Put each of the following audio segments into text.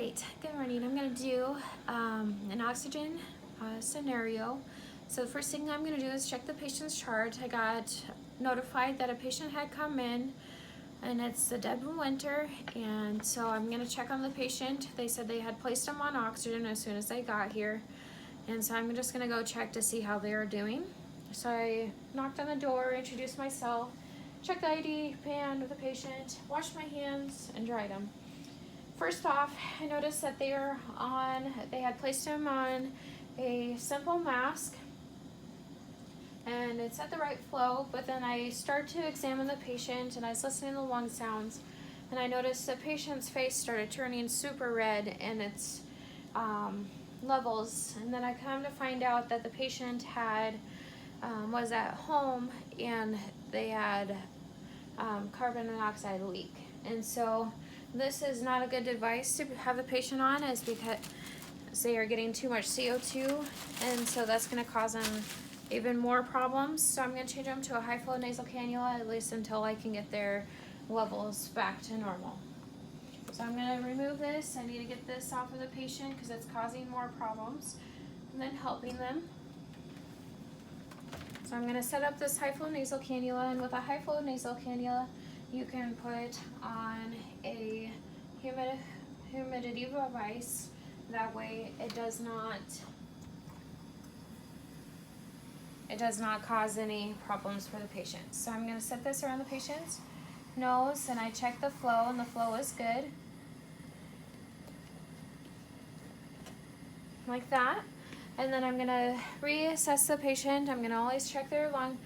right, good morning. I'm gonna do an oxygen scenario. So the first thing I'm gonna do is check the patient's chart. I got notified that a patient had come in and it's the dead of winter, and so I'm gonna check on the patient. They said they had placed him on oxygen as soon as they got here, and so I'm just gonna go check to see how they are doing. So I knocked on the door, introduced myself, checked the ID band of the patient, washed my hands, and dried them. First off, I noticed that they had placed him on a simple mask and it's at the right flow, but then I started to examine the patient and I was listening to the lung sounds, and I noticed the patient's face started turning super red in its levels, and then I come to find out that the patient was at home and they had carbon monoxide leak. And so this is not a good device to have the patient on, is because they are getting too much CO2, and so that's going to cause them even more problems. So I'm going to change them to a high flow nasal cannula, at least until I can get their levels back to normal. So I'm going to remove this. I need to get this off of the patient because it's causing more problems and then helping them. So I'm going to set up this high flow nasal cannula, and with a high flow nasal cannula you can put on a humidity device. That way it does not cause any problems for the patient. So I'm going to set this around the patient's nose, and I check the flow, and the flow is good. Like that. And then I'm going to reassess the patient. I'm going to always check their lung,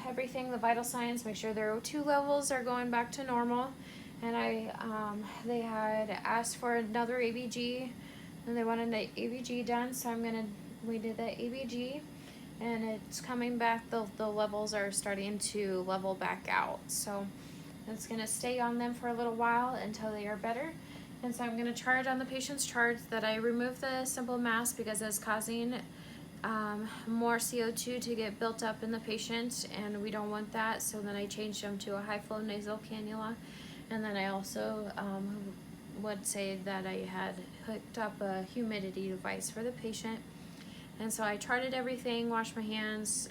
everything, the vital signs, make sure their O2 levels are going back to normal. And they had asked for another ABG, and they wanted the ABG done, so we did the ABG, and it's coming back. The levels are starting to level back out, so it's going to stay on them for a little while until they are better. And so I'm going to charge on the patient's chart that I removed the simple mask because it's causing more CO2 to get built up in the patient, and we don't want that. So then I changed them to a high flow nasal cannula, and then I also would say that I had hooked up a humidity device for the patient. And so I charted everything, washed my hands,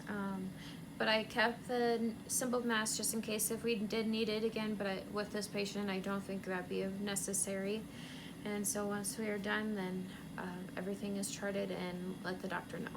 but I kept the simple mask just in case if we did need it again, but with this patient I don't think that'd be necessary. And so once we are done, then everything is charted and let the doctor know.